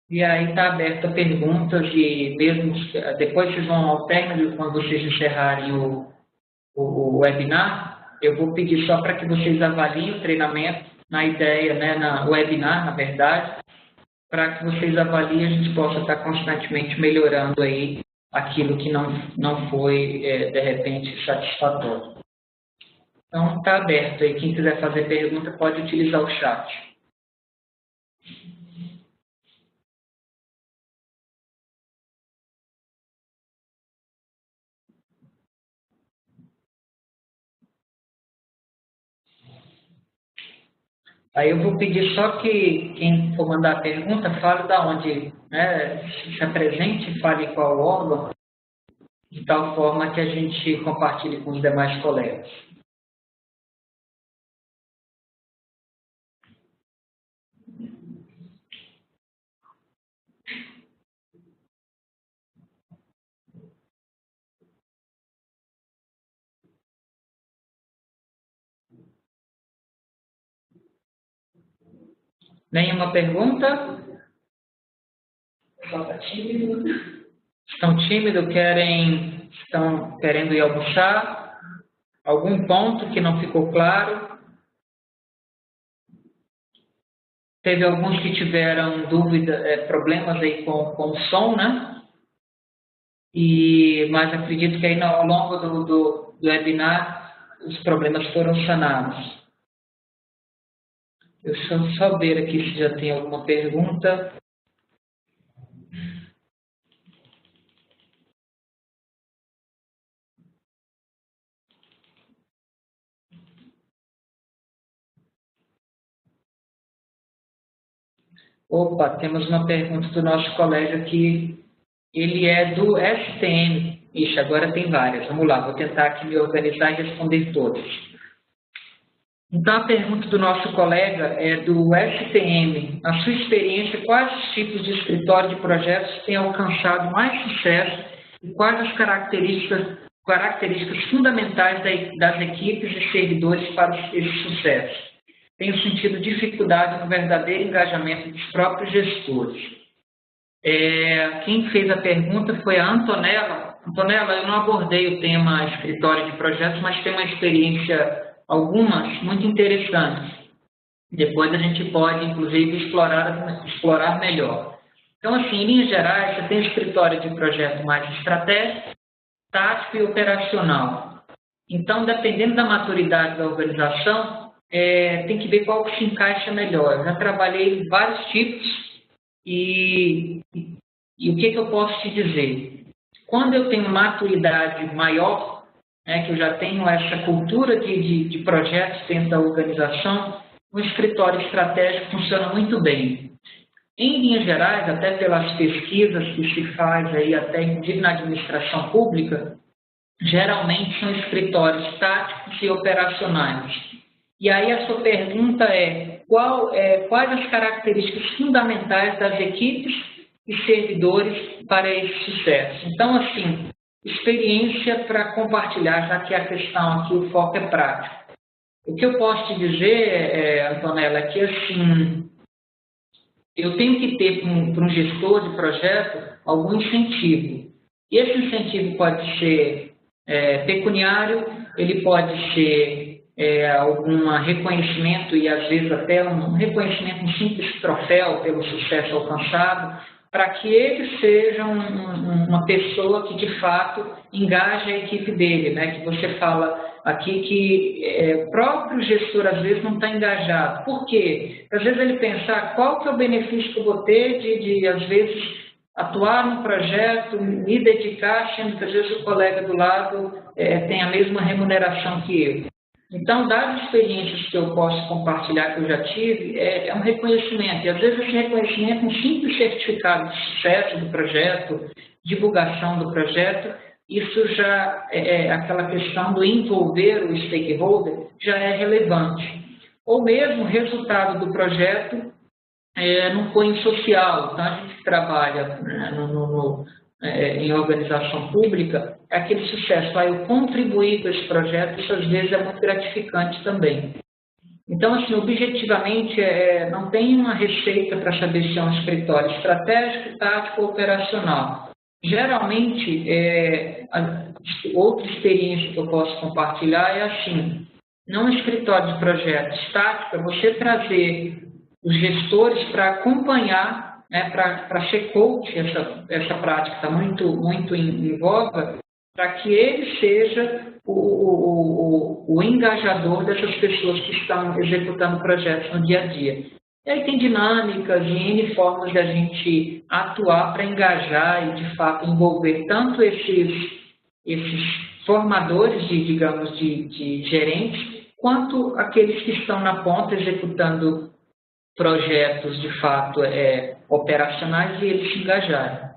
E aí está aberto a perguntas e mesmo depois vocês vão ao término, quando vocês encerrarem o webinar, eu vou pedir só para que vocês avaliem o treinamento na ideia, né, no webinar, na verdade, para que vocês avaliem e a gente possa estar constantemente melhorando aí aquilo que não foi, de repente, satisfatório. Então, está aberto aí. Quem quiser fazer pergunta pode utilizar o chat. Aí eu vou pedir só que quem for mandar a pergunta fale da onde, né, se apresente, fale qual órgão, de tal forma que a gente compartilhe com os demais colegas. Nenhuma pergunta? Estão tímidos? Estão querendo ir almoçar? Algum ponto que não ficou claro? Teve alguns que tiveram dúvida, problemas aí com o som, né? Mas acredito que aí ao longo do webinar os problemas foram sanados. Deixa eu só ver aqui se já tem alguma pergunta. Opa, temos uma pergunta do nosso colega aqui. Ele é do STM. Ixi, agora tem várias. Vamos lá, vou tentar aqui me organizar e responder todas. Então, a pergunta do nosso colega é do STM. Na sua experiência, quais os tipos de escritório de projetos têm alcançado mais sucesso e quais as características fundamentais das equipes e servidores para esse sucesso? Tenho sentido dificuldade no verdadeiro engajamento dos próprios gestores. Quem fez a pergunta foi a Antonella. Antonella, eu não abordei o tema escritório de projetos, mas tem uma experiência, algumas, muito interessantes. Depois a gente pode, inclusive, explorar melhor. Então, assim, em linhas gerais, você tem escritório de projeto mais estratégico, tático e operacional. Então, dependendo da maturidade da organização, tem que ver qual que se encaixa melhor. Eu já trabalhei em vários tipos e o que eu posso te dizer? Quando eu tenho maturidade maior, que eu já tenho essa cultura de projetos dentro da organização, o escritório estratégico funciona muito bem. Em linhas gerais, até pelas pesquisas que se faz aí, até inclusive na administração pública, geralmente são escritórios táticos e operacionais. E aí a sua pergunta é, quais as características fundamentais das equipes e servidores para esse sucesso? Então, assim, experiência para compartilhar, já que a questão aqui, o foco é prático. O que eu posso te dizer, Antonella, é que assim, eu tenho que ter para um gestor de projeto algum incentivo. E esse incentivo pode ser pecuniário, ele pode ser algum reconhecimento e às vezes até um reconhecimento, um simples troféu pelo sucesso alcançado, para que ele seja uma pessoa que de fato engaje a equipe dele, né? Que você fala aqui que o próprio gestor às vezes não está engajado. Por quê? Às vezes ele pensa, qual que é o benefício que eu vou ter de às vezes atuar no projeto, me dedicar, sendo que às vezes o colega do lado tem a mesma remuneração que eu. Então, das experiências que eu posso compartilhar, que eu já tive, é um reconhecimento. E às vezes esse reconhecimento é um simples certificado de sucesso do projeto, divulgação do projeto, isso já aquela questão do envolver o stakeholder, já é relevante. Ou mesmo o resultado do projeto no cunho social. Então, a gente trabalha em organização pública, aquele sucesso, eu contribuir com esse projeto, isso às vezes é muito gratificante também. Então, assim, objetivamente, não tem uma receita para saber se é um escritório estratégico, tático ou operacional. Geralmente, outra experiência que eu posso compartilhar é assim, não um escritório de projetos tático, é você trazer os gestores para acompanhar, para ser coach, essa prática está muito em voga, para que ele seja o engajador dessas pessoas que estão executando projetos no dia a dia. E aí tem dinâmicas e N formas de a gente atuar para engajar e, de fato, envolver tanto esses formadores de gerentes, quanto aqueles que estão na ponta executando projetos de fato operacionais e eles se engajarem.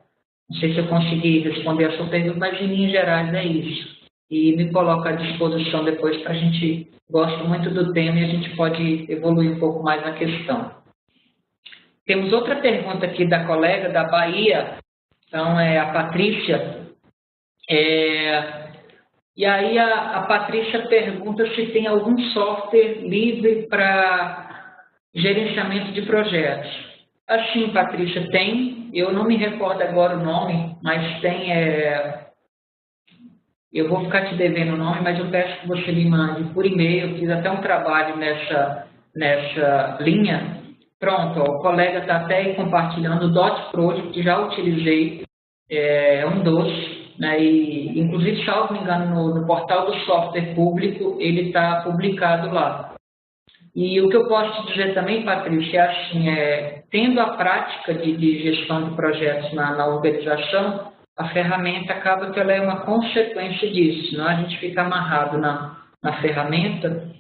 Não sei se eu consegui responder a sua pergunta, mas em linhas gerais é isso. E me coloco à disposição depois para a gente, gosto muito do tema e a gente pode evoluir um pouco mais na questão. Temos outra pergunta aqui da colega da Bahia, então é a Patrícia. E aí a Patrícia pergunta se tem algum software livre para gerenciamento de projetos. Assim, Patrícia, tem. Eu não me recordo agora o nome, mas tem. Eu vou ficar te devendo o nome, mas eu peço que você me mande por e-mail. Eu fiz até um trabalho nessa linha. Pronto, ó, o colega está até aí compartilhando o Dot Project, já utilizei, é um doce. Né, e, inclusive, salvo me engano, no portal do software público, ele está publicado lá. E o que eu posso te dizer também, Patrícia, é assim, tendo a prática de gestão de projetos na organização, a ferramenta acaba que ela é uma consequência disso, senão a gente fica amarrado na ferramenta.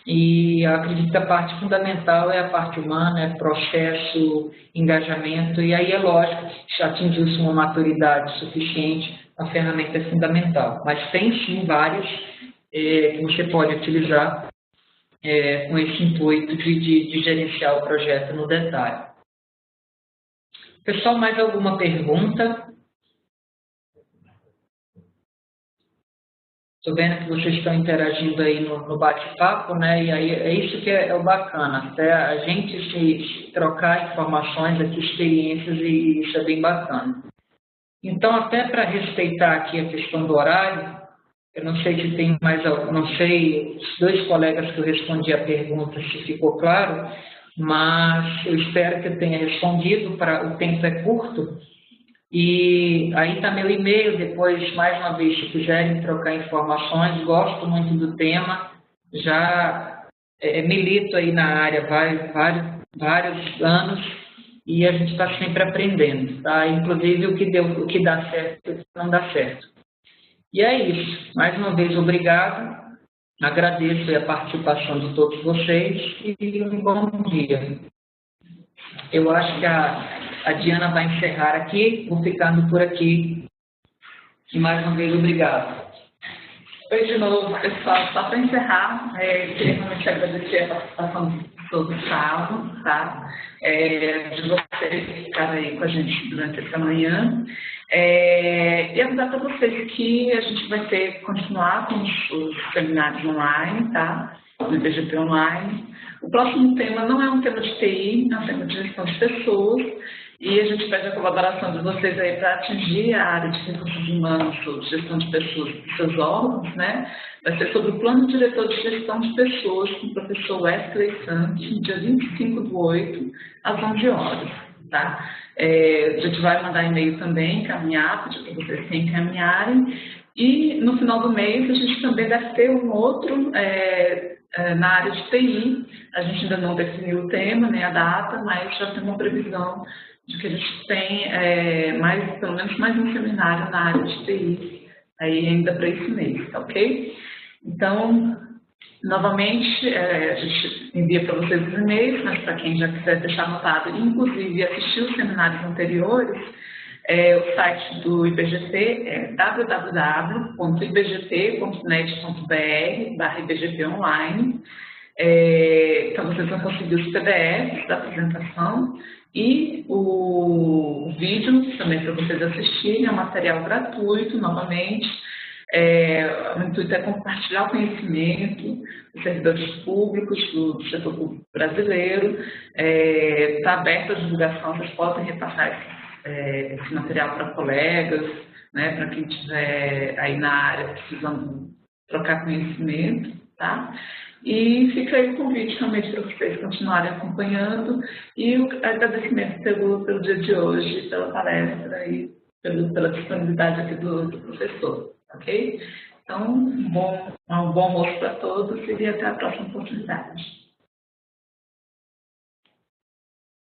E eu acredito que a parte fundamental é a parte humana, é processo, engajamento, e aí é lógico, se atingiu-se uma maturidade suficiente, a ferramenta é fundamental. Mas tem sim várias que você pode utilizar com esse intuito de gerenciar o projeto no detalhe. Pessoal, mais alguma pergunta? Estou vendo que vocês estão interagindo aí no bate-papo, né? E aí é isso que é o bacana, até a gente se trocar informações, aqui, experiências, e isso é bem bacana. Então, até para respeitar aqui a questão do horário, eu não sei se tem mais, não sei, os dois colegas que eu respondi a pergunta se ficou claro, mas eu espero que eu tenha respondido, o tempo é curto. E aí está meu e-mail, depois, mais uma vez, se quiserem trocar informações, gosto muito do tema, já milito aí na área vários anos e a gente está sempre aprendendo, tá? Inclusive o que dá certo e o que não dá certo. E é isso. Mais uma vez, obrigado. Agradeço a participação de todos vocês e um bom dia. Eu acho que a Diana vai encerrar aqui, vou ficando por aqui. E mais uma vez, obrigado. Oi de novo, pessoal. Só para encerrar, queria realmente agradecer a participação de todo o sábado, tá? De vocês ficarem aí com a gente durante essa manhã. E avisar para vocês que a gente vai continuar com os seminários online, tá? No IBGP Online. O próximo tema não é um tema de TI, é um tema de gestão de pessoas, e a gente pede a colaboração de vocês aí para atingir a área de recursos humanos, de gestão de pessoas dos seus órgãos, né? Vai ser sobre o Plano Diretor de Gestão de Pessoas, com o professor Wesley Santos, no dia 25/8, às 11 horas, tá? A gente vai mandar e-mail também, encaminhar, pedir para vocês se encaminharem, e no final do mês a gente também deve ter um outro na área de TI. A gente ainda não definiu o tema, nem a data, mas já tem uma previsão de que a gente tem pelo menos mais um seminário na área de TI aí ainda para esse mês, tá ok? Então, novamente, a gente envia para vocês os e-mails, mas para quem já quiser deixar anotado, inclusive assistir os seminários anteriores, o site do IBGP é www.ibgp.net.br/IBGP-online. Então, vocês vão conseguir os PDFs da apresentação e o vídeo também para vocês assistirem. É um material gratuito, novamente. O intuito é compartilhar o conhecimento dos servidores públicos, do setor público brasileiro. Está aberto a divulgação, vocês podem repassar esse material para colegas, né, para quem estiver aí na área precisando trocar conhecimento, tá? E fica aí o convite realmente para vocês continuarem acompanhando, e o agradecimento pelo dia de hoje, pela palestra e pela disponibilidade aqui do professor, ok? Então, um bom almoço para todos e até a próxima oportunidade.